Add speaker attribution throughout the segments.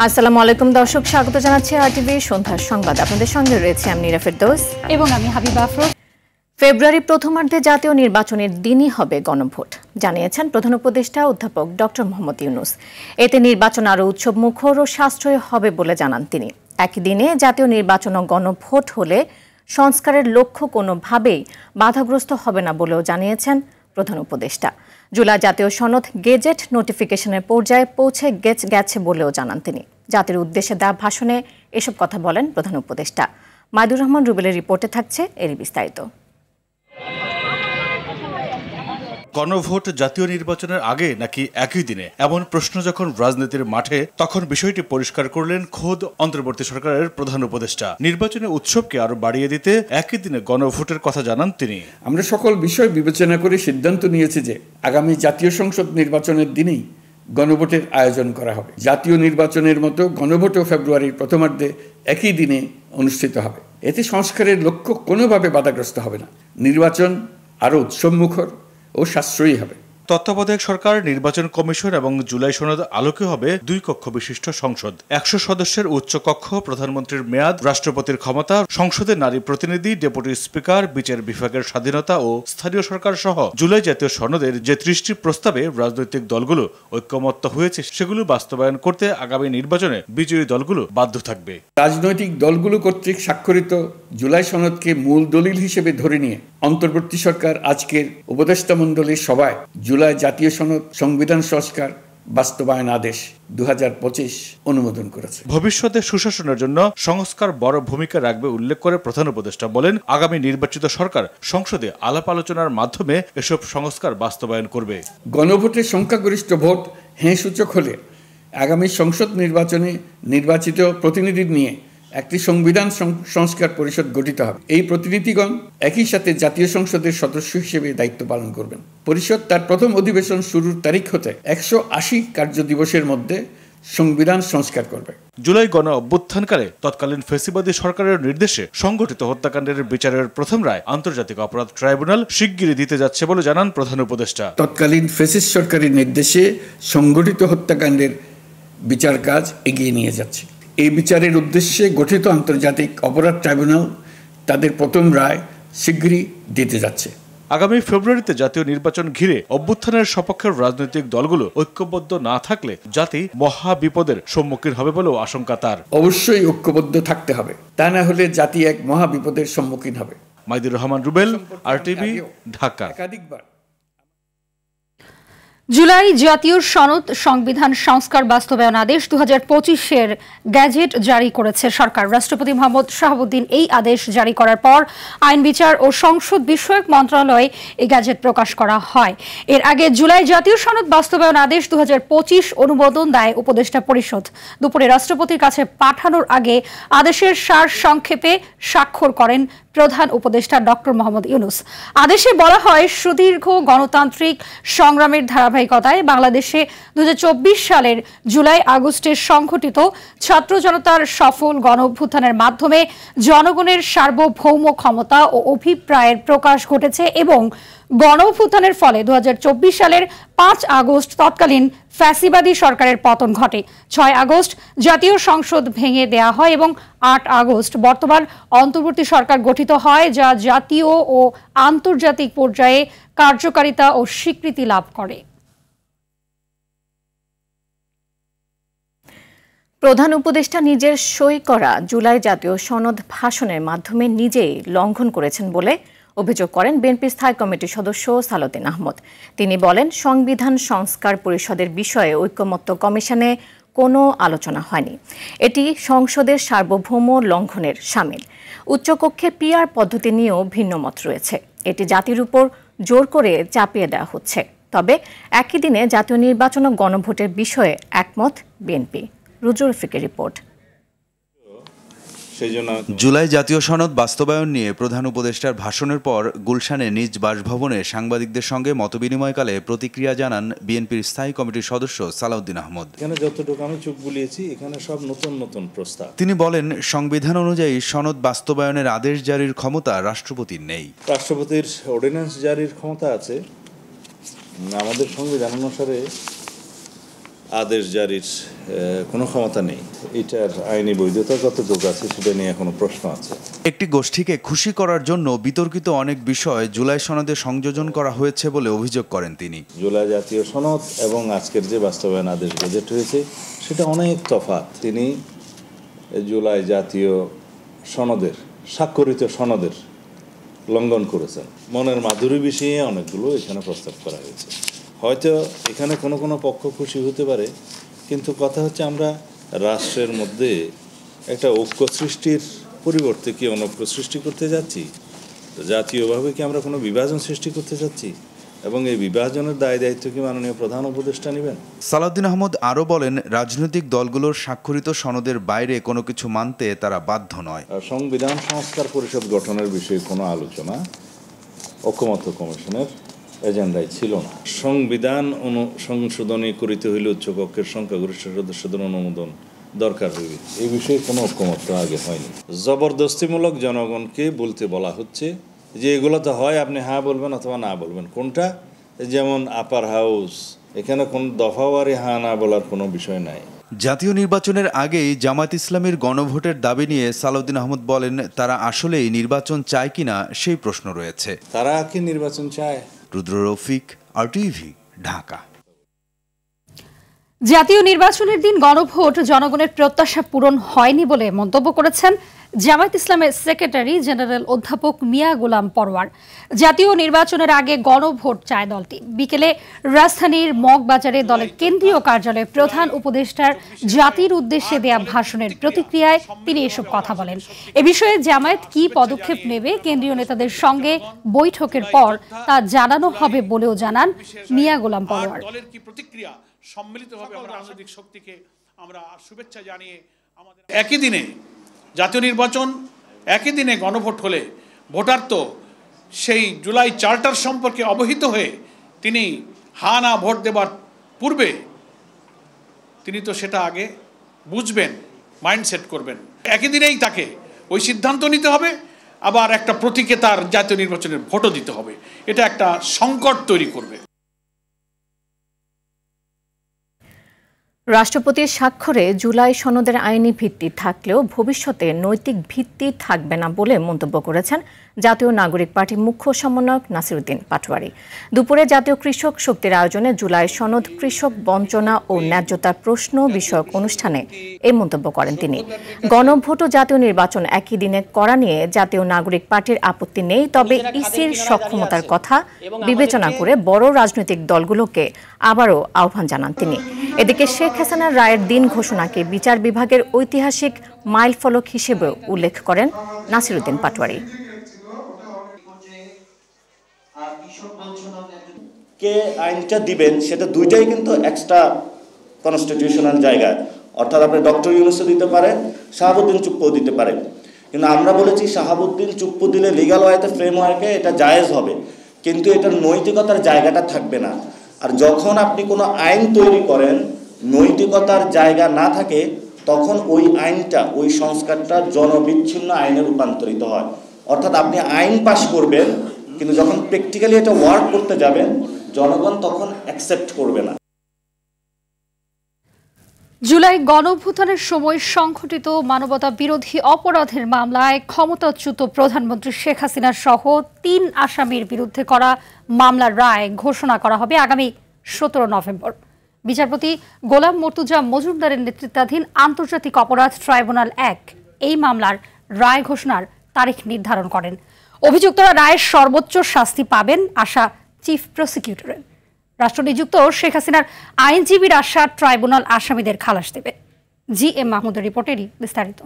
Speaker 1: আসসালামু আলাইকুম দর্শক, স্বাগত জানাচ্ছি আরটিভি সন্ধ্যার সংবাদ। আপনাদের সঙ্গে রয়েছে আমি নীরা ফেরদৌস
Speaker 2: এবং আমি হাবিবা আফরোজ।
Speaker 1: ফেব্রুয়ারি প্রথমার্ধে জাতীয় নির্বাচনের দিনই হবে গণভোট, জানিয়েছেন প্রধান উপদেষ্টা অধ্যাপক ডক্টর মোহাম্মদ ইউনূস। এতে নির্বাচন আরও উৎসবমুখর ও সাশ্রয়ী হবে বলে জানান তিনি। একই দিনে জাতীয় নির্বাচন ও গণভোট হলে সংস্কারের লক্ষ্য কোনোভাবেই বাধাগ্রস্ত হবে না বলেও জানিয়েছেন প্রধান উপদেষ্টা। জুলাই জাতীয় সনদ গেজেট নোটিফিকেশনের পর্যায়ে পৌঁছে গেছে বলেও জানান তিনি। জাতির উদ্দেশ্যে দেওয়া ভাষণে এসব কথা বলেন প্রধান উপদেষ্টা। মাইদুর রহমান রুবেলের রিপোর্টে থাকছে এরই বিস্তারিত।
Speaker 3: গণভোট জাতীয় নির্বাচনের আগে নাকি একই দিনে, এমন প্রশ্ন যখন রাজনীতির মাঠে, তখন বিষয়টি পরিষ্কার করলেন খোদ অন্তর্বর্তী সরকারের প্রধান উপদেষ্টা। নির্বাচনের উৎসবকে আরো বাড়িয়ে দিতে একই দিনে গণভোটের কথা জানান তিনি।
Speaker 4: আমরা সকল বিষয় বিবেচনা করে সিদ্ধান্ত নিয়েছি যে আগামী জাতীয় সংসদ নির্বাচনের দিনেই গণভোটের আয়োজন করা হবে। জাতীয় নির্বাচনের মতো গণভোটও ফেব্রুয়ারির প্রথমার্ধে একই দিনে অনুষ্ঠিত হবে। এতে সংস্কারের লক্ষ্য কোনোভাবে বাধাগ্রস্ত হবে না। নির্বাচন আরও উৎসবমুখর ও সাশ্রয়ী হবে।
Speaker 3: তত্ত্বাবধায়ক সরকার, নির্বাচন কমিশন এবং জুলাই সনদ আলোকে হবে 2 কক্ষ বিশিষ্ট সংসদ। 100 সদস্যের উচ্চ কক্ষ, প্রধানমন্ত্রীর মেয়াদ, রাষ্ট্রপতির ক্ষমতা, সংসদের নারী প্রতিনিধি, ডেপুটি স্পিকার, বিচার বিভাগের স্বাধীনতা ও স্থানীয় সরকার সহ জুলাই জাতীয় সনদের যে 30টি প্রস্তাবে রাজনৈতিক দলগুলো ঐক্যমত্য হয়েছে, সেগুলো বাস্তবায়ন করতে আগামী নির্বাচনে বিজয়ী দলগুলো বাধ্য থাকবে।
Speaker 4: রাজনৈতিক দলগুলো কর্তৃক স্বাক্ষরিত জুলাই সনদকে মূল দলিল হিসেবে ধরে নিয়ে অন্তর্বর্তী সরকার আজকের উপদেষ্টা মণ্ডলীর সভায় জুলাই জাতীয় সনদ সংবিধান সংস্কার বাস্তবায়ন আদেশ 2025 অনুমোদন করেছে।
Speaker 3: ভবিষ্যতে সুশাসনের জন্য সংস্কার বড় ভূমিকা রাখবে উল্লেখ করে প্রধান উপদেষ্টা বলেন, আগামী নির্বাচিত সরকার সংসদে আলাপ আলোচনার মাধ্যমে এসব সংস্কার বাস্তবায়ন করবে।
Speaker 4: গণভোটের সংখ্যাগরিষ্ঠ ভোট হ্যাঁ সূচক হলে আগামী সংসদ নির্বাচনে নির্বাচিত প্রতিনিধি নিয়ে একটি সংবিধান সংস্কার পরিষদ গঠিত হবে। এই প্রতিনিধিগণ একই সাথে জাতীয় সংসদের সদস্য হিসেবে দায়িত্ব পালন করবেন। পরিষদ তার প্রথম অধিবেশন শুরুর তারিখ হতে 180 কার্য দিবসের মধ্যে সংবিধান সংস্কার করবে।
Speaker 3: জুলাই গণ অভ্যুত্থানকালে তৎকালীন ফ্যাসিবাদী সরকারের নির্দেশে সংগঠিত হত্যাকাণ্ডের বিচারের প্রথম রায় আন্তর্জাতিক অপরাধ ট্রাইব্যুনাল শিগগিরই দিতে যাচ্ছে বলে জানান প্রধান উপদেষ্টা।
Speaker 4: তৎকালীন ফ্যাসিস্ট সরকারের নির্দেশে সংগঠিত হত্যাকাণ্ডের বিচার কাজ এগিয়ে নিয়ে যাচ্ছে। এই বিচারের উদ্দেশ্যে গঠিত আন্তর্জাতিক অপরাধ ট্রাইব্যুনাল তাদের প্রথম রায় শিগগিরই দিতে যাচ্ছে।
Speaker 3: আগামী ফেব্রুয়ারিতে জাতীয় নির্বাচন ঘিরে অভ্যুত্থানের সপক্ষের রাজনৈতিক দলগুলো ঐক্যবদ্ধ না থাকলে জাতি মহা বিপদের সম্মুখীন হবে বলেও আশঙ্কা তার।
Speaker 4: অবশ্যই ঐক্যবদ্ধ থাকতে হবে, তা না হলে জাতি এক মহা বিপদের সম্মুখীন হবে।
Speaker 3: মাইদুর রহমান রুবেল, আরটিভি, ঢাকা।
Speaker 4: একাধিকবার
Speaker 2: জুলাই জাতীয় সনদ সংবিধান সংস্কার বাস্তবায়ন আদেশ 2025-এর গ্যাজেট জারি করেছে সরকার। রাষ্ট্রপতি মোহাম্মদ শাহাবুদ্দিন এই আদেশ জারি করার পর আইন বিচার ও সংসদ বিষয়ক মন্ত্রণালয়ে এই গ্যাজেট প্রকাশ করা হয়। এর আগে জুলাই জাতীয় সনদ বাস্তবায়ন আদেশ 2025 অনুমোদন দেয় উপদেষ্টা পরিষদ। দুপুরে রাষ্ট্রপতির কাছে পাঠানোর আগে আদেশের সার সংক্ষেপে স্বাক্ষর করেন প্রধান উপদেষ্টা ডক্টর মোহাম্মদ ইউনূস। আদেশে বলা হয়, সুদীর্ঘ গণতান্ত্রিক সংগ্রামের ধারাবাহিকতায় বাংলাদেশে 2024 সালের জুলাই আগস্টের সংঘটিত ছাত্র জনতার সফল গণঅভ্যুত্থানের মাধ্যমে জনগণের সার্বভৌম ক্ষমতা ও অভিপ্রায়ের প্রকাশ ঘটেছে এবং গণঅভ্যুত্থানের ফলে 2024 সালের 5 আগস্ট তৎকালীন ফ্যাসিবাদী সরকারের পতন ঘটে। 6 আগস্ট জাতীয় সংসদ ভেঙে দেয়া হয় এবং 8 আগস্ট বর্তমান অন্তর্বর্তী সরকার গঠিত হয়, যা জাতীয় ও আন্তর্জাতিক পর্যায়ে কার্যকারিতা ও স্বীকৃতি লাভ করে।
Speaker 1: প্রধান উপদেষ্টা নিজের সই করা জুলাই জাতীয় সনদ ভাষণের মাধ্যমে নিজেই লঙ্ঘন করেছেন বলে অভিযোগ করেন বিএনপির স্থায়ী কমিটির সদস্য সালাউদ্দিন আহমদ। তিনি বলেন, সংবিধান সংস্কার পরিষদের বিষয়ে ঐকমত্য কমিশনে কোনো আলোচনা হয়নি। এটি সংসদের সার্বভৌম লঙ্ঘনের শামিল। উচ্চকক্ষে পিআর পদ্ধতি নিয়েও ভিন্ন মত রয়েছে। এটি জাতির উপর জোর করে চাপিয়ে দেওয়া হচ্ছে। তবে একই দিনে জাতীয় নির্বাচন ও গণভোটের বিষয়ে একমত বিএনপি। রুজুল ফিকের রিপোর্ট।
Speaker 5: জুলাই জাতীয় সনদ বাস্তবায়ন নিয়ে প্রধান উপদেষ্টার ভাষণের পর গুলশানে নিজ বাসভবনে সাংবাদিকদের সঙ্গে মতবিনিময়কালে প্রতিক্রিয়া জানান বিএনপির স্থায়ী কমিটির সদস্য সালাউদ্দিন আহমদ।
Speaker 6: এখানে যতটুকু আমি চোখ বুলিয়েছি, এখানে সব নতুন নতুন প্রস্তাব।
Speaker 5: তিনি বলেন, সংবিধান অনুযায়ী সনদ বাস্তবায়নের আদেশ জারির ক্ষমতা রাষ্ট্রপতির নেই।
Speaker 6: রাষ্ট্রপতির অর্ডিন্যান্স জারির ক্ষমতা আছে। আমাদের সংবিধান অনুসারে আদেশ জারির কোনো ক্ষমতা নেই। এটার আইনি বৈধতা কতটুকু আছে সেটা নিয়ে এখনো প্রশ্ন আছে।
Speaker 5: একটি গোষ্ঠীকে খুশি করার জন্য বিতর্কিত অনেক বিষয় জুলাই সনদে সংযোজন করা হয়েছে বলে অভিযোগ করেন তিনি।
Speaker 6: জুলাই জাতীয় সনদ এবং আজকের যে বাস্তবায়ন আদেশ গেজেট হয়েছে সেটা অনেক তফাৎ। তিনি জুলাই জাতীয় সনদের স্বাক্ষরিত সনদের লঙ্ঘন করেছেন। মনের মাধুরী বিষয়ে অনেকগুলো এখানে প্রস্তাব করা হয়েছে। হয়তো এখানে কোনো কোনো পক্ষ খুশি হতে পারে, কিন্তু কথা হচ্ছে আমরা রাষ্ট্রের মধ্যে একটা ঐক্য সৃষ্টির পরিবর্তে কি অনৈক্য সৃষ্টি করতে যাচ্ছি? জাতীয়ভাবে কি আমরা কোনো বিভাজন সৃষ্টি করতে যাচ্ছি? এবং এই বিভাজনের দায়িত্ব কি মাননীয় প্রধান উপদেষ্টা নেবেন?
Speaker 5: সালাউদ্দিন আহমদ আরও বলেন, রাজনৈতিক দলগুলোর স্বাক্ষরিত সনদের বাইরে কোনো কিছু মানতে তারা বাধ্য নয়।
Speaker 6: সংবিধান সংস্কার পরিষদ গঠনের বিষয়ে কোনো আলোচনা ঐকমত্য কমিশনের এজেন্ডায় ছিল না। সংবিধান সংশোধনী করিতে হইলে উচ্চকক্ষের সংখ্যাগরিষ্ঠ সদস্যদের অনুমোদন দরকার হইবে, এই বিষয়ে কোনো ঐকমত্য আগে হয়নি। জবরদস্তিমূলক জনগণকে বলতে বলা হচ্ছে যে এগুলো তো হয়, আপনি হ্যাঁ বলবেন অথবা না বলবেন। কোনটা? যেমন আপার হাউস, এখানে কোন দফাওয়ারি হ্যাঁ না বলার কোনো বিষয় নাই।
Speaker 5: জাতীয় নির্বাচনের আগেই জামায়াত ইসলামীর গণভোটের দাবি নিয়ে সালাউদ্দিন আহমদ বলেন, তারা আসলেই নির্বাচন চায় কিনা সেই প্রশ্ন রয়েছে।
Speaker 6: তারা কি নির্বাচন চায়?
Speaker 5: রুদ্র রফিক, RTV, ঢাকা।
Speaker 2: জাতীয় নির্বাচনের দিন গণভোট জনগণের প্রত্যাশা পূরণ হয়নি বলে মন্তব্য করেছেন জামায়াত ইসলামের সেক্রেটারি জেনারেল অধ্যাপক মিয়া গোলাম পরোয়ার। জাতীয় নির্বাচনের আগে গণভোট চায় দলটি। বিকেলে রাজধানীর মগবাজারে দলের কেন্দ্রীয় কার্যালয়ে প্রধান উপদেষ্টার জাতির উদ্দেশ্যে দেয়া ভাষণের প্রতিক্রিয়ায় তিনি এসব কথা বলেন। এ বিষয়ে জামায়াত কি পদক্ষেপ নেবে কেন্দ্রীয় নেতাদের সঙ্গে বৈঠকের পর তা জানানো হবে বলেও জানান মিয়া গোলাম পরোয়ার।
Speaker 7: দলের কি প্রতিক্রিয়া সম্মিলিতভাবে আমরা রাজনৈতিক শক্তিকে আমরা শুভেচ্ছা জানিয়ে আমাদের একই দিনে জাতীয় নির্বাচন, একই দিনে গণভোট হলে ভোটার তো সেই জুলাই চার্টার সম্পর্কে অবহিত হয়ে তিনি হা না ভোট দেবার পূর্বে তিনি তো সেটা আগে বুঝবেন, মাইন্ডসেট করবেন। একই দিনেই তাকে ওই সিদ্ধান্ত নিতে হবে, আবার একটা প্রতীকে তার জাতীয় নির্বাচনের ভোটও দিতে হবে। এটা একটা সংকট তৈরি করবে।
Speaker 1: রাষ্ট্রপতির স্বাক্ষরে জুলাই সনদের আইনি ভিত্তি থাকলেও ভবিষ্যতে নৈতিক ভিত্তি থাকবে না বলে মন্তব্য করেছেন জাতীয় নাগরিক পার্টির মুখ্য সমন্বয়ক নাসিরউদ্দিন পাটোয়ারি। দুপুরে জাতীয় কৃষক শক্তির আয়োজনে জুলাই সনদ কৃষক বঞ্চনা ও ন্যায্যতার প্রশ্ন বিষয়ক অনুষ্ঠানে এই মন্তব্য করেন তিনি। গণভোট ও জাতীয় নির্বাচন একই দিনে করা নিয়ে জাতীয় নাগরিক পার্টির আপত্তি নেই, তবে ইসির সক্ষমতার কথা বিবেচনা করে বড় রাজনৈতিক দলগুলোকে আবারও আহ্বান জানান তিনি। এদিকে শেখ হাসিনার রায়ের দিন ঘোষণাকে বিচার বিভাগের ঐতিহাসিক মাইলফলক হিসেবে উল্লেখ করেন নাসিরউদ্দিন পাটোয়ারি।
Speaker 8: কে আইনটা দিবেন সেটা দুইটাই কিন্তু এক্সট্রা কনস্টিটিউশনাল জায়গা, অর্থাৎ আপনি ডক্টর ইউনূসও দিতে পারেন, শাহাবুদ্দিন চুপ্পুও দিতে পারেন। কিন্তু আমরা বলেছি শাহাবুদ্দিন চুপ্পু দিলে লিগ্যাল ওয়েতে ফ্রেমওয়ার্কে এটা জায়েজ হবে, কিন্তু এটার নৈতিকতার জায়গাটা থাকবে না। আর যখন আপনি কোনো আইন তৈরি করেন নৈতিকতার জায়গা না থাকে, তখন ওই আইনটা, ওই সংস্কারটা জনবিচ্ছিন্ন আইনে রূপান্তরিত হয়। অর্থাৎ আপনি আইন পাশ করবেন, কিন্তু যখন প্র্যাকটিক্যালি এটা ওয়ার্ক করতে যাবেন জনগণ তখন অ্যাকসেপ্ট করবে না।
Speaker 2: জুলাই গণঅভ্যুত্থানের সময় সংঘটিত মানবতা বিরোধী অপরাধের মামলায় ক্ষমতাচ্যুত প্রধানমন্ত্রী শেখ হাসিনা সহ ৩ আসামির বিরুদ্ধে করা মামলার রায় ঘোষণা করা হবে আগামী 17 নভেম্বর। বিচারপতি গোলাম মর্তুজা মজুমদারের নেতৃত্বাধীন আন্তর্জাতিক অপরাধ ট্রাইব্যুনাল ১ এই মামলার রায় ঘোষণার তারিখ নির্ধারণ করেন। অভিযুক্তরা রায়ের সর্বোচ্চ শাস্তি পাবেন আশা চিফ প্রসিকিউটরের। রাষ্ট্রনিযুক্ত শেখ হাসিনার আইনজীবীর আশা ট্রাইব্যুনাল আসামিদের খালাস দেবে। GM মাহমুদের রিপোর্টেরই বিস্তারিত।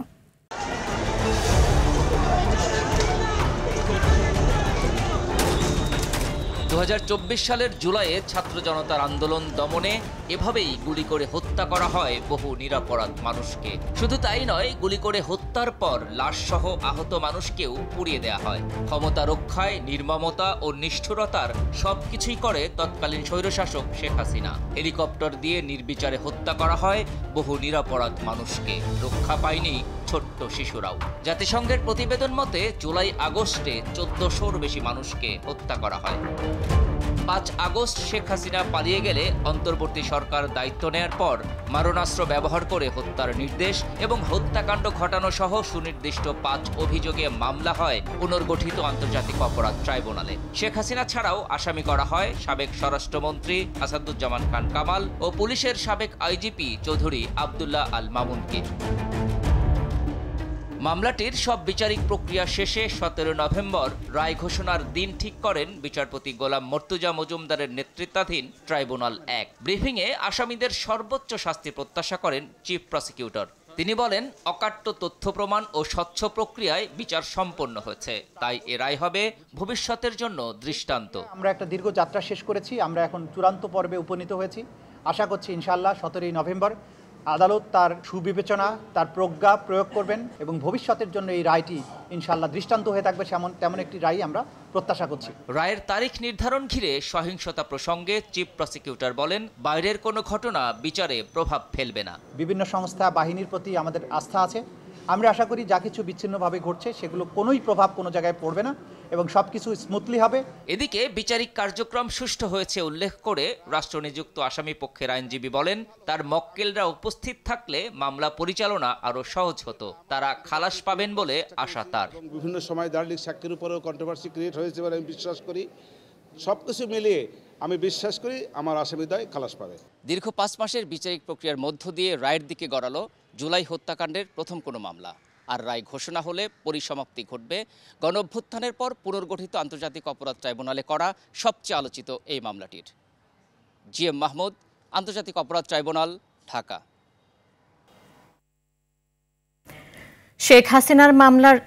Speaker 9: 2024 সালের জুলাইয়ে ছাত্র জনতার আন্দোলন দমনে এভাবেই গুলি করে হত্যা করা হয় বহু নিরপরাধ মানুষকে। শুধু তাই নয়, গুলি করে হত্যার পর লাশসহ আহত মানুষকেও পুড়িয়ে দেয়া হয়। ক্ষমতা রক্ষায় নির্মমতা ও নিষ্ঠুরতার সবকিছুই করে তৎকালীন স্বৈরশাসক শেখ হাসিনা। হেলিকপ্টার দিয়ে নির্বিচারে হত্যা করা হয় বহু নিরপরাধ মানুষকে। রক্ষা পায়নি ছোট্ট শিশুরাও। জাতিসংঘের প্রতিবেদন মতে জুলাই আগস্টে 1400-র বেশি মানুষকে হত্যা করা হয়। 5 আগস্ট শেখ হাসিনা পালিয়ে গেলে অন্তর্বর্তী সরকার দায়িত্ব নেয়ার পর মারণাস্ত্র ব্যবহার করে হত্যার নির্দেশ এবং হত্যাকাণ্ড ঘটানো সহ সুনির্দিষ্ট 5 অভিযোগে মামলা হয় পুনর্গঠিত আন্তর্জাতিক অপরাধ ট্রাইব্যুনালে। শেখ হাসিনা ছাড়াও আসামি করা হয় সাবেক স্বরাষ্ট্রমন্ত্রী আসাদুজ্জামান খান কামাল ও পুলিশের সাবেক আইজিপি চৌধুরী আব্দুল্লাহ আল মামুনকে। মামলাটির সব বিচারিক প্রক্রিয়া শেষে 17 নভেম্বর রায় ঘোষণার দিন ঠিক করেন বিচারপতি গোলাম মর্তুজা মজুমদারের নেতৃত্বাধীন ট্রাইব্যুনাল 1। ব্রিফিংয়ে আসামিদের সর্বোচ্চ শাস্তি প্রত্যাশা করেন চিফ প্রসিকিউটর। তিনি বলেন, অকাট্য তথ্য প্রমাণ ও স্বচ্ছ প্রক্রিয়ায় বিচার সম্পন্ন হয়েছে, তাই এ রায় হবে ভবিষ্যতের জন্য দৃষ্টান্ত।
Speaker 10: আমরা একটা দীর্ঘ যাত্রা শেষ করেছি, আমরা এখন চূড়ান্ত পর্বে উপনীত হয়েছি। আশা করছি ইনশাআল্লাহ 17 নভেম্বর আদালত তার সুবিবেচনা, তার প্রজ্ঞা প্রয়োগ করবেন এবং ভবিষ্যতের জন্য এই রায়টি ইনশাআল্লাহ দৃষ্টান্ত হয়ে থাকবে তেমন একটি রায় আমরা প্রত্যাশা করছি।
Speaker 9: রায়ের তারিখ নির্ধারণ ঘিরে সহিংসতা প্রসঙ্গে চিফ প্রসিকিউটর বলেন, বাইরের কোনো ঘটনা বিচারে প্রভাব ফেলবে না।
Speaker 10: বিভিন্ন সংস্থা বাহিনীর প্রতি আমাদের আস্থা আছে। আমরা আশা করি যা কিছু বিচ্ছিন্নভাবে ঘটছে সেগুলো কোনোই প্রভাব কোনো জায়গায় পড়বে না এবং সবকিছু স্মুথলি হবে।
Speaker 9: এদিকে বিচারিক কার্যক্রম সুষ্ঠু হয়েছে উল্লেখ করে রাষ্ট্রনিযুক্ত আসামি পক্ষের আইনজীবী বলেন, তার মক্কেলরা উপস্থিত থাকলে মামলা পরিচালনা আরো সহজ হতো। তারা খালাস পাবেন বলে আশা তার।
Speaker 11: বিভিন্ন সময় দাঁড়িয়ে সাক্ষীর উপরেও কন্ট্রোভার্সি ক্রিয়েট হয়েছে বলে আমি বিশ্বাস করি। সবকিছু মিলিয়ে আমি বিশ্বাস করি আমার আসামিদ্বয় খালাস পাবে।
Speaker 9: দীর্ঘ 5 মাসের বিচারিক প্রক্রিয়ার মধ্য দিয়ে রায়ের দিকে গড়ালো জুলাই হত্যাকাণ্ডের প্রথম কোনো মামলা। আর রায় ঘোষণা হলে পরিসমাপ্তি ঘটবে গণঅভ্যুত্থানের পর পুনর্গঠিত আন্তর্জাতিক অপরাধ ট্রাইব্যুনালে করা সবচেয়ে আলোচিত এই মামলাটির। জিএম মাহমুদ, আন্তর্জাতিক অপরাধ ট্রাইব্যুনাল, ঢাকা।
Speaker 1: শেখ হাসিনার মামলার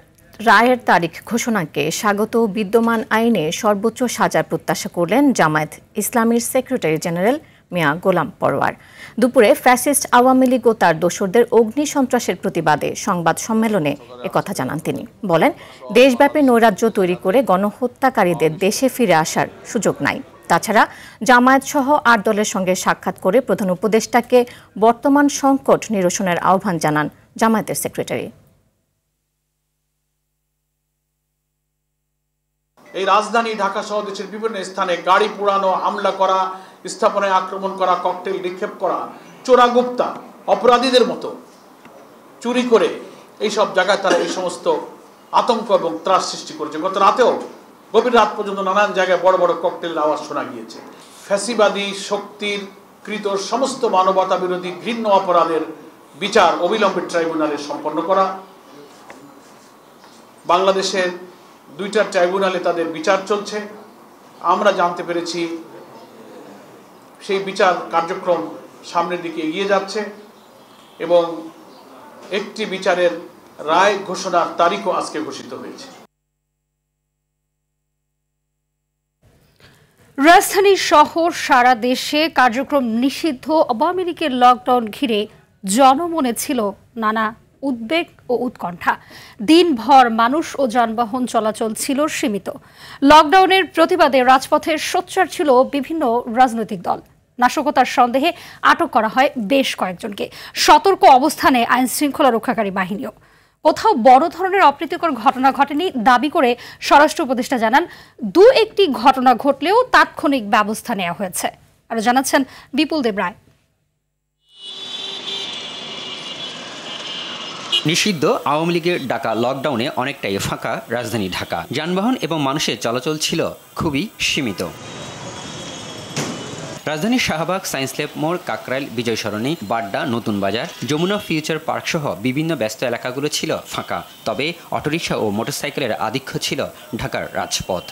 Speaker 1: রায়ের তারিখ ঘোষণাকে স্বাগত বিদ্যমান আইনে সর্বোচ্চ সাজার প্রত্যাশা করলেন জামায়াত ইসলামীর সেক্রেটারি জেনারেল মিয়া গোলাম পরোয়ার। দুপুরে ফ্যাসিস্ট আওয়ামী লীগ ও তার দোসরদের অগ্নি সন্ত্রাসের প্রতিবাদে সংবাদ সম্মেলনে একথা জানান তিনি। বলেন, দেশব্যাপী নৈরাজ্য তৈরি করে গণহত্যাকারীদের দেশে ফিরে আসার সুযোগ নাই। তাছাড়া জামায়াত সহ 8 দলের সঙ্গে সাক্ষাৎ করে প্রধান উপদেষ্টাকে বর্তমান সংকট নিরসনের আহ্বান জানান জামায়াতের সেক্রেটারি।
Speaker 7: এই রাজধানী ঢাকা সহ দেশের বিভিন্ন স্থানে গাড়ি পোড়ানো, হামলা করা, স্থাপনায় আক্রমণ করা, ককটেল নিক্ষেপ করা, চোরাগুপ্তা অপরাধীদের মতো চুরি করে এই সব জায়গায় তারা এই সমস্ত আতঙ্ক এবং ত্রাস সৃষ্টি করেছে। গত রাতেও গভীর রাত পর্যন্ত নানান জায়গায় বড় বড় ককটেলের আওয়াজ শোনা গিয়েছে। ফ্যাসিবাদী শক্তির কৃত সমস্ত মানবতা বিরোধী ঘৃণ্য অপরাধের বিচার অবিলম্বে ট্রাইব্যুনালে সম্পন্ন করা। বাংলাদেশের 2টা ট্রাইব্যুনালে তাদের বিচার চলছে। আমরা জানতে পেরেছি সেই বিচার কার্যক্রম সামনের দিকে এগিয়ে যাচ্ছে এবং একটি বিচারের রায় ঘোষণার তারিখও আজকে ঘোষিত হয়েছে।
Speaker 2: রাজধানী সহ সারা দেশে কার্যক্রম নিষিদ্ধ আওয়ামী লীগের লকডাউন ঘিরে জনমনে ছিল নানা উদ্বেগ ও উৎকণ্ঠা। দিনভর মানুষ ও যানবাহন চলাচল ছিল সীমিত। লকডাউনের প্রতিবাদে রাজপথে সোচ্চার ছিল বিভিন্ন রাজনৈতিক দল। নাশকতার সন্দেহে আটক করা হয় বেশ কয়েকজনকে। সতর্ক অবস্থানে আইন শৃঙ্খলা রক্ষাকারী বাহিনীও। কোথাও বড় ধরনের অপ্রীতিকর ঘটনা ঘটেনি দাবি করে স্বরাষ্ট্র উপদেষ্টা জানান, 2-1টি ঘটনা ঘটলেও তাৎক্ষণিক ব্যবস্থা নেওয়া হয়েছে। আরো জানাচ্ছেন বিপুল দেব রায়।
Speaker 12: নিষিদ্ধ আওয়ামী লীগের ডাকা লকডাউনে অনেকটাই ফাঁকা রাজধানী ঢাকা। যানবাহন এবং মানুষের চলাচল ছিল খুবই সীমিত। রাজধানীর শাহবাগ, সায়েন্স ল্যাব মোড়, কাকরাইল, বিজয় সরণি, বাড্ডা, নতুন বাজার, যমুনা ফিউচার পার্ক সহ বিভিন্ন ব্যস্ত এলাকাগুলো ছিল ফাঁকা। তবে অটোরিকশা ও মোটরসাইকেলের আধিক্য ছিল ঢাকার রাজপথ।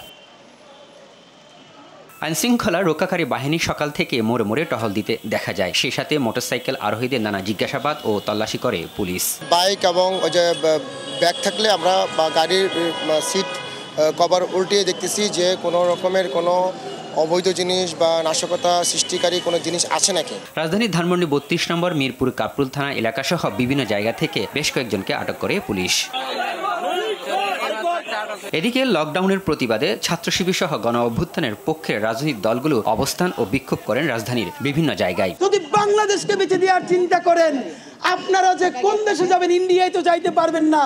Speaker 12: আইনশৃঙ্খলা রক্ষাকারী বাহিনী সকাল থেকে মোড়ে মোড়ে টহল দিতে দেখা যায়। সেই সাথে মোটরসাইকেল আরোহীদের নানা জিজ্ঞাসাবাদ ও তল্লাশি করে পুলিশ।
Speaker 13: বাইক এবং যে ব্যাগ থাকলে আমরা গাড়ির সিট কভার উল্টিয়ে দেখতেছি যে কোনো রকমের কোনো অবৈধ জিনিস বা নাশকতা সৃষ্টিকারী কোনো জিনিস আছে নাকি।
Speaker 12: রাজধানীর ধানমন্ডি 32 নম্বর মিরপুর কাপরুল থানা এলাকা সহ বিভিন্ন জায়গা থেকে বেশ কয়েকজনকে আটক করে পুলিশ। এদিকে লকডাউনের প্রতিবাদে ছাত্র শিবির সহ গণ অভ্যুত্থানের পক্ষের রাজনৈতিক দলগুলো অবস্থান ও বিক্ষোভ করেন রাজধানীর বিভিন্ন জায়গায়।
Speaker 14: যদি বাংলাদেশকে বেঁচে দেওয়ার চিন্তা করেন, আপনারা যে কোন দেশে যাবেন, ইন্ডিয়ায় তো যাইতে পারবেন না,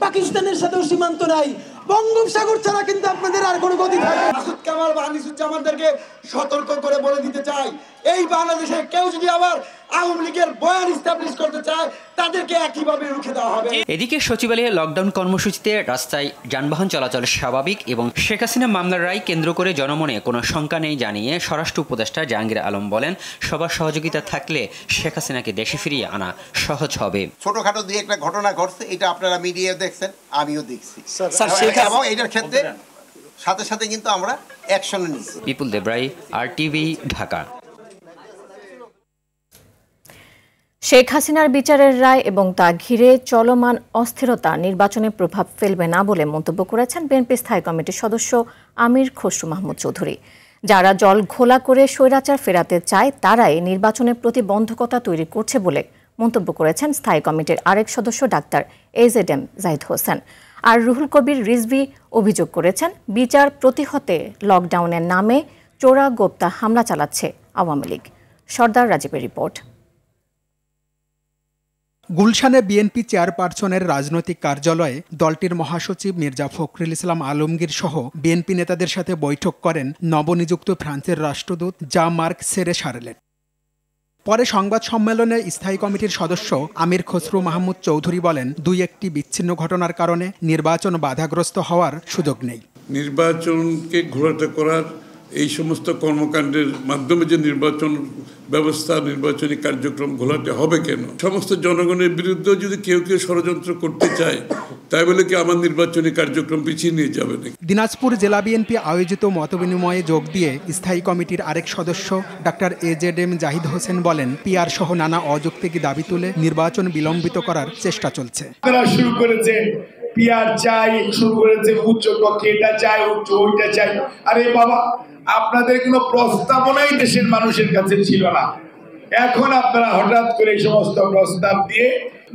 Speaker 14: পাকিস্তানের সাথেও সীমান্ত নাই, বঙ্গোপসাগর ছাড়া কিন্তু আপনাদের আর কোনো গতি থাকে না। মাসুদ কামাল বা আনিসুজ্জামানদেরকে সতর্ক করে বলে দিতে চাই, এই বাংলাদেশে কেউ যদি আবার আওয়ামী লীগের বয়ান এস্টাবলিশ করতে চায় তাদেরকে একইভাবে রুখে দেওয়া হবে।
Speaker 12: এদিকে সচিবালয়ে লকডাউন কর্মসূচিতে রাস্তায় যানবাহন চলাচল স্বাভাবিক এবং শেখ হাসিনা মামলার রায় কেন্দ্র করে জনমনে কোনো শঙ্কা নেই জানিয়ে স্বরাষ্ট্র উপদেষ্টা জাহাঙ্গীর আলম বলেন, সবার সহযোগিতা থাকলে শেখ হাসিনাকে দেশে ফিরিয়ে আনা সহজ হবে।
Speaker 15: ছোটখাটো দুই একটা ঘটনা ঘটছে, এটা আপনারা মিডিয়ায় দেখছেন, আমিও দেখছি, এবং এটার ক্ষেত্রে সাথে সাথে কিন্তু আমরা অ্যাকশন নিচ্ছি।
Speaker 12: বিপুল দেবরাই, RTV, ঢাকা।
Speaker 1: শেখ হাসিনার বিচারের রায় এবং তা ঘিরে চলমান অস্থিরতা নির্বাচনে প্রভাব ফেলবে না বলে মন্তব্য করেছেন বিএনপি স্থায়ী কমিটির সদস্য আমির খসরু মাহমুদ চৌধুরী। যারা জল ঘোলা করে স্বৈরাচার ফেরাতে চায় তারাই নির্বাচনে প্রতিবন্ধকতা তৈরি করছে বলে মন্তব্য করেছেন স্থায়ী কমিটির আরেক সদস্য ডাক্তার AZM জাহিদ হোসেন। আর রুহুল কবির রিজভী অভিযোগ করেছেন, বিচার প্রতিহতে লকডাউনের নামে চোরা গোপ্তা হামলা চালাচ্ছে আওয়ামী লীগ। সর্দার রাজীবের রিপোর্ট।
Speaker 16: গুলশানে বিএনপি চেয়ারপারসনের রাজনৈতিক কার্যালয়ে দলটির মহাসচিব মির্জা ফখরুল ইসলাম আলমগীর সহ বিএনপি নেতাদের সাথে বৈঠক করেন নবনিযুক্ত ফ্রান্সের রাষ্ট্রদূত জা-মার্ক সেরে শার্লেট। পরে সংবাদ সম্মেলনে স্থায়ী কমিটির সদস্য আমির খসরু মাহমুদ চৌধুরী বলেন, দুই একটি বিচ্ছিন্ন ঘটনার কারণে নির্বাচন বাধাগ্রস্ত হওয়ার সুযোগ নেই।
Speaker 17: নির্বাচনকে ঘোলাটে করার এই সমস্ত কর্মকাণ্ডের মাধ্যমে যে নির্বাচন ব্যবস্থা, নির্বাচনী কার্যক্রম ঘোলাটে হবে কেন? সমস্ত জনগণের বিরুদ্ধে যদি কেউ কেউ ষড়যন্ত্র করতে চায়, তাই বলে কি আমার নির্বাচনী কার্যক্রম পিছিয়ে নিয়ে যাবে না?
Speaker 16: দিনাজপুর জেলা বিএনপি আয়োজিত মতবিনিময়ে যোগ দিয়ে স্থায়ী কমিটির আরেক সদস্য ডাক্তার AZM জাহিদ হোসেন বলেন, পিআর সহ নানা অযৌক্তিক দাবি তুলে নির্বাচন বিলম্বিত করার চেষ্টা চলছে।
Speaker 18: শুরু করেছে পিআর চাই, শুরু করেছে উচ্চ কক্ষে এটা চাই, উচ্চ ওইটা চাই। আরে বাবা, আপনাদের কোনো প্রস্তাবনাই দেশের মানুষের কাছে ছিল না। এখন আপনারা হঠাৎ করে এই সমস্ত প্রস্তাব দিয়ে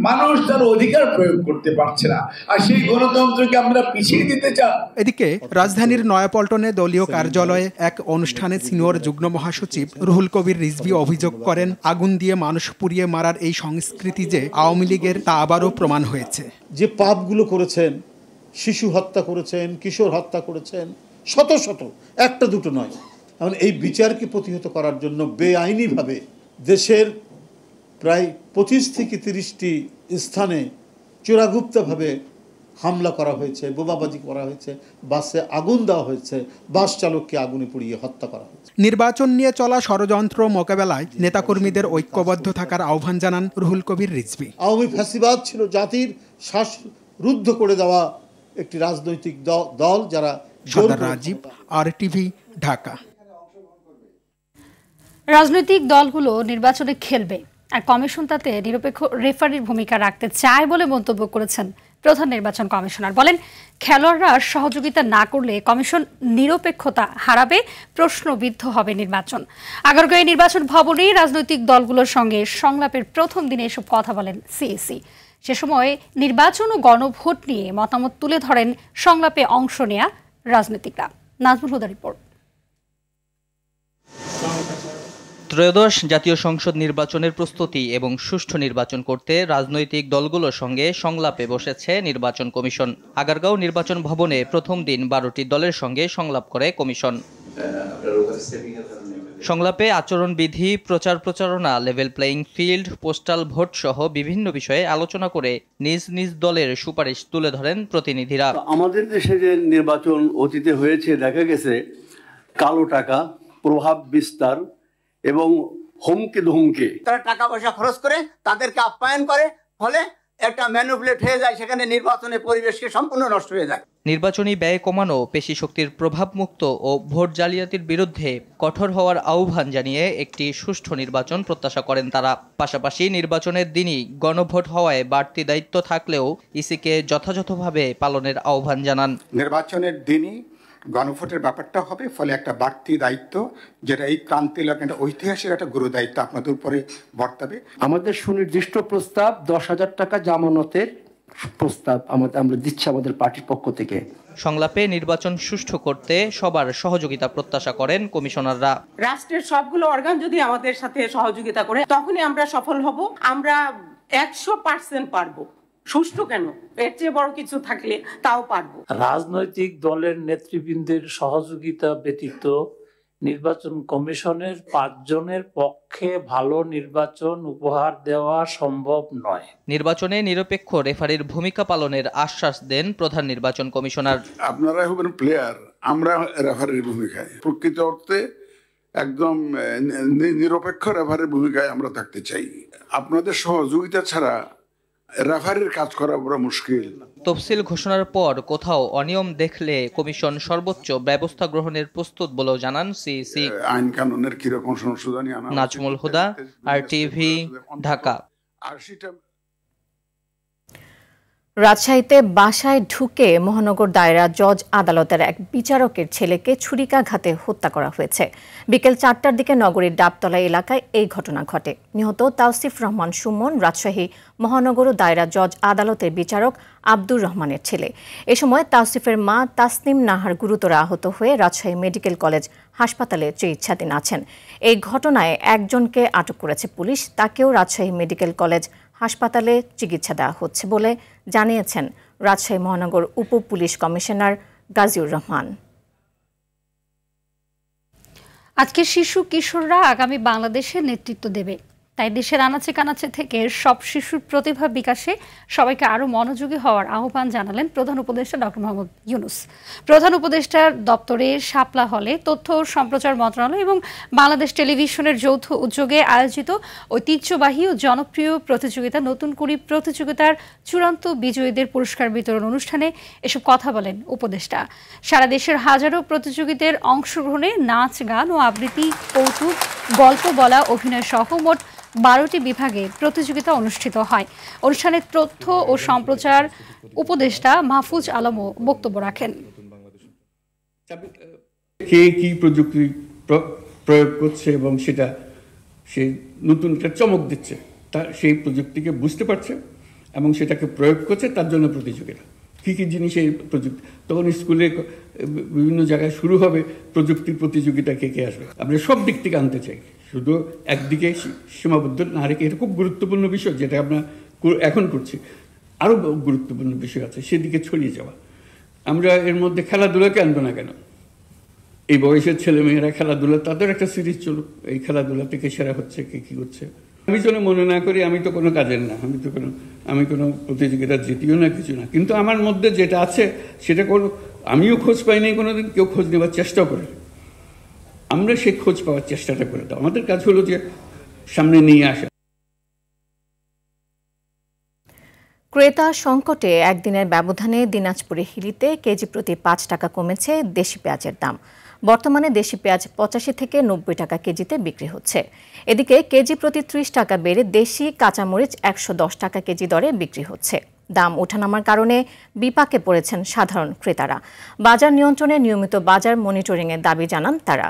Speaker 18: মানুষ তার অধিকার প্রয়োগ করতে পারছে না, আর সেই গণতন্ত্রকে আমরা পিছিয়ে দিতে চান।
Speaker 16: এদিকে রাজধানীর নয়াপল্টনে দলীয় কার্যালয়ে এক অনুষ্ঠানে সিনিয়র যুগ্ম মহাসচিব রুহুল কবির রিজভী অভিযোগ করেন, আগুন দিয়ে মানুষ পুড়িয়ে মারার এই সংস্কৃতি যে আওয়ামী লীগের, তা আবারও প্রমাণ হয়েছে।
Speaker 19: যে পাপগুলো করেছেন, শিশু হত্যা করেছেন, কিশোর হত্যা করেছেন, শত শত, একটা দুটো নয়। এখন এই বিচারকে প্রতিহত করার জন্য বেআইনিভাবে দেশের প্রায় 25 থেকে 30টি স্থানে চোরাগুপ্তভাবে হামলা করা হয়েছে, বোমাবাজি করা হয়েছে, বাসে আগুন দেওয়া হয়েছে, বাস চালককে আগুনে পুড়িয়ে হত্যা করা হয়েছে।
Speaker 16: নির্বাচন নিয়ে চলা ষড়যন্ত্র মোকাবেলায় নেতাকর্মীদের ঐক্যবদ্ধ থাকার আহ্বান জানান রুহুল কবির রিজভী।
Speaker 19: আওয়ামী ফ্যাসিবাদ ছিল জাতির শ্বাসরুদ্ধ করে দেওয়া একটি রাজনৈতিক দল, যারা।
Speaker 16: সর্দার রাজীব, RTV, ঢাকা।
Speaker 2: রাজনৈতিক দলগুলো নির্বাচনে খেলবে আর কমিশন তাতে নিরপেক্ষ রেফারির ভূমিকা রাখতে চায় বলে মন্তব্য করেছেন প্রধান নির্বাচন কমিশনার। বলেন, খেলোয়াড়রা সহযোগিতা না করলে কমিশন নিরপেক্ষতা হারাবে, প্রশ্নবিদ্ধ হবে নির্বাচন। আগারগাঁও নির্বাচন ভবনে রাজনৈতিক দলগুলোর সঙ্গে সংলাপের প্রথম দিনে এসব কথা বলেন CAC। সে সময় নির্বাচন ও গণভোট নিয়ে মতামত তুলে ধরেন সংলাপে অংশ নেয়া রাজনীতিকরা। নাজমুল হুদার রিপোর্ট।
Speaker 20: ত্রয়োদশ জাতীয় সংসদ নির্বাচনের প্রস্তুতি এবং সুষ্ঠু নির্বাচন করতে রাজনৈতিক দলগুলোর সঙ্গে সংলাপে বসেছে নির্বাচন কমিশন। আগারগাঁও নির্বাচন ভবনে প্রথম দিন 12টি দলের সঙ্গে সংলাপ করে কমিশন। সংলাপে আচরণবিধি, প্রচার প্রচারণা, level playing field, postal vote সহ বিভিন্ন বিষয়ে আলোচনা করে নিজ নিজ দলের সুপারিশ তুলে ধরেন প্রতিনিধিরা।
Speaker 21: আমাদের দেশে যে নির্বাচন অতীতে হয়েছে, দেখা গেছে কালো টাকা, প্রভাব বিস্তার এবং হুমকি ধুমকি,
Speaker 22: তারা টাকা পয়সা খরচ করে তাদেরকে আপ্যায়ন করে, ফলে একটা ম্যানুপুলেট হয়ে যায়, সেখানে নির্বাচনের পরিবেশকে সম্পূর্ণ নষ্ট হয়ে যায়।
Speaker 20: নির্বাচনী ব্যয় কমানো, পেশি শক্তির প্রভাবমুক্ত ও ভোট জালিয়াতির বিরুদ্ধে কঠোর হওয়ার আহ্বান জানিয়ে একটি সুষ্ঠু নির্বাচন প্রত্যাশা করেন তারা। পাশাপাশি নির্বাচনের দিনই গণভোট হওয়ায় বাড়তি দায়িত্ব থাকলেও ইসিকে যথাযথভাবে পালনের আহ্বান জানান।
Speaker 23: নির্বাচনের দিনই গণভোটের ব্যাপারটা হবে, ফলে একটা বাড়তি দায়িত্ব, যেটা এই ক্রান্তি একটা ঐতিহাসিক একটা গুরু দায়িত্ব আপনাদের উপরে বর্তাবে।
Speaker 24: আমাদের সুনির্দিষ্ট প্রস্তাব 10,000 টাকা জামানতের প্রস্তাব আমরা দিচ্ছি আমাদের পার্টির পক্ষ থেকে।
Speaker 20: সংলাপে নির্বাচন সুষ্ঠু করতে সবার সহযোগিতা প্রত্যাশা করেন কমিশনাররা।
Speaker 25: রাষ্ট্রের সবগুলো অর্গান যদি আমাদের সাথে সহযোগিতা করে, তখনই আমরা সফল হব। আমরা
Speaker 3: 100% পারবো। সুষ্ঠু কেন, এর চেয়ে বড় কিছু থাকলে তাও পারবো।
Speaker 4: রাজনৈতিক দলের নেতৃবৃন্দের সহযোগিতা ব্যতীত নির্বাচন কমিশনের 5 জনের পক্ষে ভালো নির্বাচন উপহার দেওয়া সম্ভব নয়।
Speaker 20: নির্বাচনে নিরপেক্ষ রেফারির ভূমিকা পালনের আশ্বাস দেন প্রধান নির্বাচন কমিশনার।
Speaker 5: আপনারা হবেন প্লেয়ার, আমরা রেফারির ভূমিকায়, প্রকৃত অর্থে একদম নিরপেক্ষ রেফারির ভূমিকায় আমরা থাকতে চাই। আপনাদের সহযোগিতা ছাড়া রেফারির কাজ করা বড় মুশকিল।
Speaker 20: তফসিল ঘোষণার পর কোথাও অনিয়ম দেখলে কমিশন সর্বোচ্চ ব্যবস্থা গ্রহণের প্রস্তুত বলেও জানান সিইসি।
Speaker 5: আইন কানুনের কিরকম সংশোধনী আনা।
Speaker 20: নাজমুল হুদা, RTV, ঢাকা।
Speaker 1: রাজশাহীতে বাসায় ঢুকে মহানগর দায়রা জজ আদালতের এক বিচারকের ছেলেকে ছুরিকাঘাতে হত্যা করা হয়েছে। বিকেল 4টার দিকে নগরীর ডাবতলা এলাকায় এই ঘটনা ঘটে। নিহত তাওসিফ রহমান সুমন রাজশাহী মহানগর দায়রা জজ আদালতের বিচারক আব্দুর রহমানের ছেলে। এ সময় তাওসিফের মা তাসনিম নাহার গুরুতর আহত হয়ে রাজশাহী মেডিকেল কলেজ হাসপাতালে চিকিৎসাধীন আছেন। এই ঘটনায় একজনকে আটক করেছে পুলিশ, তাকেও রাজশাহী মেডিকেল কলেজ হাসপাতালে চিকিৎসা দেওয়া হচ্ছে বলে জানিয়েছেন রাজশাহী মহানগর উপ পুলিশ কমিশনার গাজীউর রহমান।
Speaker 2: আজকে শিশু কিশোররা আগামী বাংলাদেশের নেতৃত্ব দেবে, তাই দেশের আনাচে কানাচে থেকে সব শিশুর প্রতিভা বিকাশে সবাইকে আরও মনোযোগী হওয়ার আহ্বান জানালেন প্রধান উপদেষ্টা ডক্টর মোহাম্মদ ইউনূস। প্রধান উপদেষ্টার দপ্তরে শাপলা হলে তথ্য ও সম্প্রচার মন্ত্রণালয় এবং বাংলাদেশ টেলিভিশনের যৌথ উদ্যোগে আয়োজিত ঐতিহ্যবাহী ও জনপ্রিয় প্রতিযোগিতা নতুন কুড়ি প্রতিযোগিতার চূড়ান্ত বিজয়ীদের পুরস্কার বিতরণ অনুষ্ঠানে এসব কথা বলেন উপদেষ্টা। সারা দেশের হাজারো প্রতিযোগীদের অংশগ্রহণে নাচ, গান ও আবৃত্তি, কৌতুক, গল্প বলা, অভিনয় সহ মোট 12টি বিভাগে প্রতিযোগিতা অনুষ্ঠিত হয়। অনুষ্ঠানে তথ্য ও সম্প্রচার উপদেষ্টা মাহফুজ আলমও বক্তব্য রাখেন।
Speaker 6: কে কি প্রযুক্তি প্রয়োগ করছে এবং সেটা সে নতুন একটা চমক দিচ্ছে, তার সেই প্রযুক্তিকে বুঝতে পারছে এবং সেটাকে প্রয়োগ করছে, তার জন্য প্রতিযোগিতা। কী কী জিনিস এই প্রযুক্তি, তখন স্কুলে বিভিন্ন জায়গায় শুরু হবে প্রযুক্তির প্রতিযোগিতা, কে কে আসবে। আমরা সব দিক থেকে আনতে চাই, শুধু একদিকে সীমাবদ্ধ না রেখে। এটা খুব গুরুত্বপূর্ণ বিষয় যেটা আমরা এখন করছি, আরও গুরুত্বপূর্ণ বিষয় আছে সেদিকে ছড়িয়ে যাওয়া। আমরা এর মধ্যে খেলাধুলাকে আনবো না কেন? এই বয়সের ছেলেমেয়েরা খেলাধুলা, তাদের একটা সিরিজ চলুক, এই খেলাধুলা থেকে সেরা হচ্ছে কে কী করছে। আমি যেন মনে না করি আমি তো কোনো কাজের না, আমি কোনো প্রতিযোগিতা জিতিও না, কিছু না, কিন্তু আমার মধ্যে যেটা আছে সেটা আমিও খোঁজ পাই নাই কোনোদিন, কেউ খোঁজ নেওয়ার চেষ্টাও করে। আমরা সেই খোঁজ পাওয়ার চেষ্টাটা করে দাও, আমাদের কাজ হলো যে সামনে নিয়ে আসা।
Speaker 1: ক্রেতা সংকটে একদিনের ব্যবধানে দিনাজপুরে হিলিতে কেজি প্রতি 5 টাকা কমেছে দেশি পেঁয়াজের দাম। বর্তমানে দেশি পেঁয়াজ 85 থেকে 90 টাকা কেজিতে বিক্রি হচ্ছে। এদিকে কেজি প্রতি 30 টাকা বেড়ে দেশি কাঁচামরিচ 110 টাকা কেজি দরে বিক্রি হচ্ছে। দাম ওঠানামার কারণে বিপাকে পড়েছেন সাধারণ ক্রেতারা। বাজার নিয়ন্ত্রণে নিয়মিত বাজার মনিটরিংয়ের দাবি জানান তারা।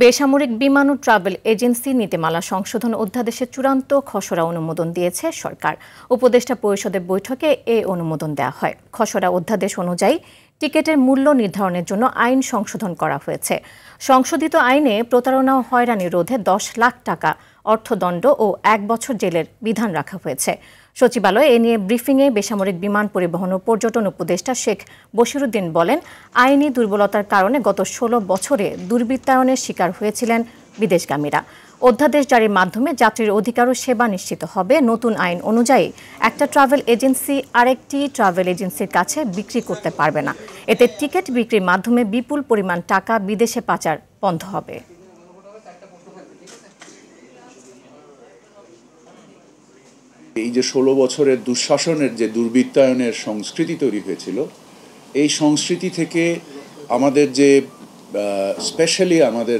Speaker 1: বেসামরিক বিমান ও ট্রাভেল এজেন্সি নীতিমালা সংশোধন অধ্যাদেশের চূড়ান্ত খসড়া অনুমোদন দিয়েছে সরকার। উপদেষ্টা পরিষদের বৈঠকে এ অনুমোদন দেওয়া হয়। খসড়া অধ্যাদেশ অনুযায়ী টিকেটের মূল্য নির্ধারণের জন্য আইন সংশোধন করা হয়েছে। সংশোধিত আইনে প্রতারণা ও হয়রানি রোধে 10 লাখ টাকা অর্থদণ্ড ও 1 বছর জেলের বিধান রাখা হয়েছে। সচিবালয়ে এ নিয়ে ব্রিফিংয়ে বেসামরিক বিমান পরিবহন ও পর্যটন উপদেষ্টা শেখ বশিরউদ্দিন বলেন, আইনি দুর্বলতার কারণে গত 16 বছরে দুর্বৃত্তায়নের শিকার হয়েছিলেন বিদেশগামীরা। অধ্যাদেশ জারির মাধ্যমে যাত্রীর অধিকার ও সেবা নিশ্চিত হবে। নতুন আইন অনুযায়ী একটা ট্রাভেল এজেন্সি আরেকটি ট্রাভেল এজেন্সির কাছে বিক্রি করতে পারবে না। এতে টিকিট বিক্রির মাধ্যমে বিপুল পরিমাণ টাকা বিদেশে পাচার বন্ধ হবে।
Speaker 25: এই যে 16 বছরের দুঃশাসনের যে দুর্বৃত্তায়নের সংস্কৃতি তৈরি হয়েছিল, এই সংস্কৃতি থেকে আমাদের যে স্পেশালি আমাদের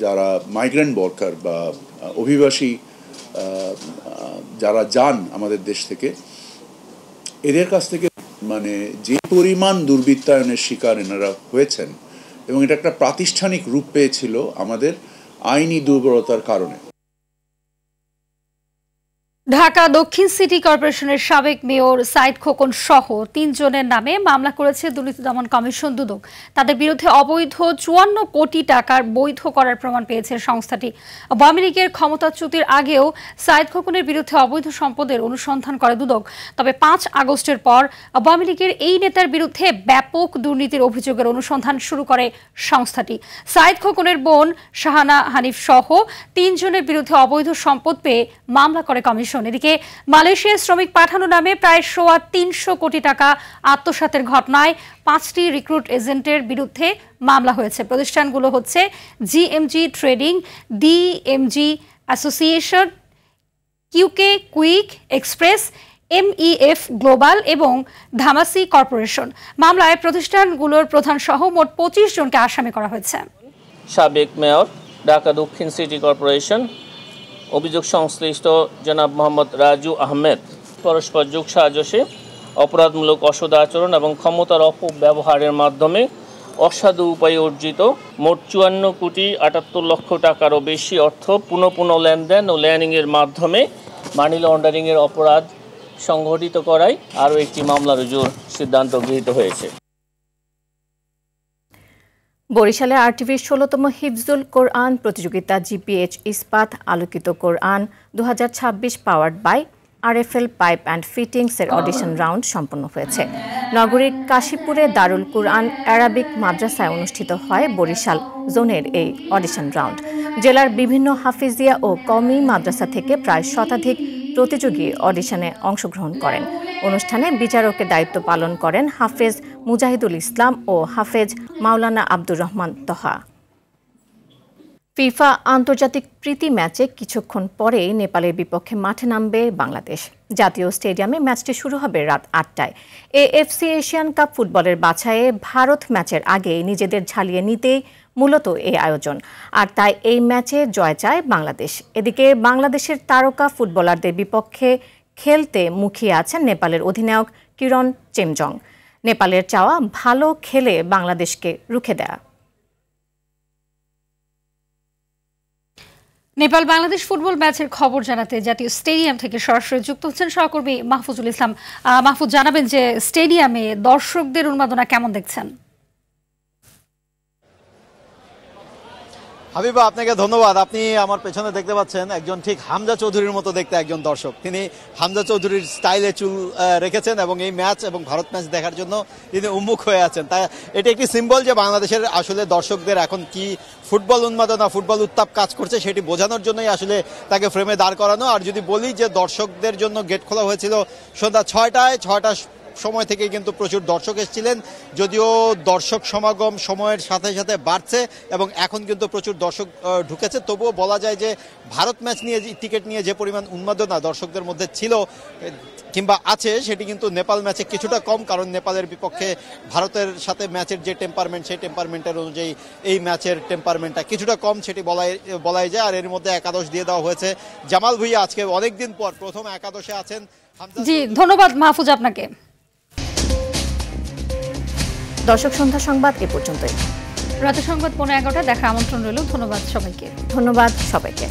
Speaker 25: যারা মাইগ্রেন্ট ওয়ার্কার বা অভিবাসী যারা যান আমাদের দেশ থেকে, এদের কাছ থেকে মানে যে পরিমাণ দুর্বৃত্তায়নের শিকার এনারা হয়েছেন, এবং এটা একটা প্রাতিষ্ঠানিক রূপ পেয়েছিল আমাদের আইনি দুর্বলতার কারণে।
Speaker 2: ঢাকা দক্ষিণ সিটি কর্পোরেশনের সাবেক মেয়র সাইদ খোকন সহ 3 জনের নামে মামলা করেছে দুর্নীতি দমন কমিশন দুদক। তাদের বিরুদ্ধে অবৈধ 54 কোটি টাকার বৈধ করার প্রমাণ পেয়েছে সংস্থাটি। আওয়ামী লীগের ক্ষমতাচ্যুতির আগেও সাইদ খোকনের বিরুদ্ধে অবৈধ সম্পদের অনুসন্ধান করে দুদক। তবে 5 আগস্টের পর আওয়ামী লীগের এই নেতার বিরুদ্ধে ব্যাপক দুর্নীতির অভিযোগের অনুসন্ধান শুরু করে সংস্থাটি। সাইদ খোকনের বোন শাহানা হানিফ সহ 3 জনের বিরুদ্ধে অবৈধ সম্পদ পেয়ে মামলা করে কমিশন। এদিকে মালয়েশিয়ায় শ্রমিক পাঠানো নামে প্রায় 350 কোটি টাকা আত্মসাতের ঘটনায় 5টি রিক্রুট এজেন্টের বিরুদ্ধে মামলা হয়েছে। প্রতিষ্ঠানগুলো হচ্ছে GMG trading, DMG association, QK quick express, MEF global এবং ধামাসি কর্পোরেশন। মামলায় প্রতিষ্ঠানগুলোর প্রধান সহ মোট 25 জনকে আসামি করা হয়েছে।
Speaker 7: সাবেক মেয়র ঢাকা দক্ষিণ সিটি কর্পোরেশন, অভিযোগ সংশ্লিষ্ট জনাব মোহাম্মদ রাজু আহমেদ পরস্পর যোগ সাজসে অপরাধমূলক অসদাচরণ এবং ক্ষমতার অপব্যবহারের মাধ্যমে অসাধু উপায়ে অর্জিত মোট 54 কোটি 78 লক্ষ টাকারও বেশি অর্থ পুনঃ লেনদেন ও লেনিংয়ের মাধ্যমে মানি লন্ডারিংয়ের অপরাধ সংঘটিত করায় আরও একটি মামলা রুজুর সিদ্ধান্ত গৃহীত হয়েছে।
Speaker 1: বরিশালে আরটিভির 16তম হিফজুল কোরআন প্রতিযোগিতা GPH Ispat Alokito Quran 2026 powered by RFL pipe and ফিটিংসের অডিশন রাউন্ড সম্পন্ন হয়েছে। নগরীর কাশীপুরে দারুল কুরআন অ্যারাবিক মাদ্রাসায় অনুষ্ঠিত হয় বরিশাল জোনের এই অডিশন রাউন্ড। জেলার বিভিন্ন হাফিজিয়া ও কওমি মাদ্রাসা থেকে প্রায় শতাধিক প্রতিযোগী অডিশনে অংশগ্রহণ করেন। অনুষ্ঠানে বিচারকের দায়িত্ব পালন করেন হাফেজ মুজাহিদুল ইসলাম ও হাফেজ মাওলানা আব্দুর রহমান তহা। ফিফা আন্তর্জাতিক প্রীতি ম্যাচে কিছুক্ষণ পরেই নেপালের বিপক্ষে মাঠে নামবে বাংলাদেশ। জাতীয় স্টেডিয়ামে ম্যাচটি শুরু হবে রাত 8টায়। AFC এশিয়ান কাপ ফুটবলের বাছাইয়ে ভারত ম্যাচের আগে নিজেদের ঝালিয়ে নিতেই মূলত এই আয়োজন, আর তাই এই ম্যাচে জয় চায় বাংলাদেশ। এদিকে বাংলাদেশের তারকা ফুটবলারদের বিপক্ষে খেলতে মুখিয়ে আছেন নেপালের অধিনায়ক কিরণ চেমজং। নেপালের চাওয়া ভালো খেলে বাংলাদেশকে রুখে দেয়া।
Speaker 2: নেপাল বাংলাদেশ ফুটবল ম্যাচের খবর জানাতে জাতীয় স্টেডিয়াম থেকে সরাসরি যুক্ত হচ্ছেন সহকর্মী মাহফুজুল ইসলাম। মাহফুজ, জানাবেন যে স্টেডিয়ামে দর্শকদের উন্মাদনা কেমন দেখছেন?
Speaker 8: হাবিবা, আপনাকে ধন্যবাদ। আপনি আমার পেছনে দেখতে পাচ্ছেন একজন ঠিক হামজা চৌধুরীর মতো দেখতে একজন দর্শক। তিনি হামজা চৌধুরীর স্টাইলে চুল রেখেছেন এবং এই ম্যাচ এবং ভারত ম্যাচ দেখার জন্য তিনি উন্মুখ হয়ে আছেন। তাই এটি একটি সিম্বল যে বাংলাদেশের আসলে দর্শকদের এখন কি ফুটবল উন্মাদনা, ফুটবল উত্তাপ কাজ করছে সেটি বোঝানোর জন্যই আসলে তাকে ফ্রেমে দাঁড় করানো। আর যদি বলি যে দর্শকদের জন্য গেট খোলা হয়েছিল সন্ধ্যা 6টায় সময় থেকে কিন্তু প্রচুর দর্শক এসেছিলেন। যদিও দর্শক সমাগম সময়ের সাথে সাথে বাড়ছে এবং এখন কিন্তু প্রচুর দর্শক ঢুকেছে, তবুও বলা যায় যে ভারত ম্যাচ নিয়ে টিকিট নিয়ে যে পরিমাণ উন্মাদনা দর্শকদের মধ্যে ছিল কিংবা আছে সেটি কিন্তু নেপাল ম্যাচে কিছুটা কম, কারণ নেপালের বিপক্ষে ভারতের সাথে ম্যাচের যে টেম্পারমেন্ট সেই টেম্পারমেন্টের অনুযায়ী এই ম্যাচের টেম্পারমেন্টটা কিছুটা কম সেটি বলাই যায়। আর এর মধ্যে একাদশ দিয়ে দেওয়া হয়েছে। জামাল ভুঁইয়া আজকে অনেকদিন পর প্রথম একাদশে আছেন।
Speaker 2: জি, ধন্যবাদ মাহফুজ আপনাকে।
Speaker 1: দর্শক, সন্ধ্যা সংবাদ এ পর্যন্তই।
Speaker 2: রাতের সংবাদ 11:15 দেখা আমন্ত্রণ রইল। ধন্যবাদ সবাইকে।
Speaker 1: ধন্যবাদ সবাইকে।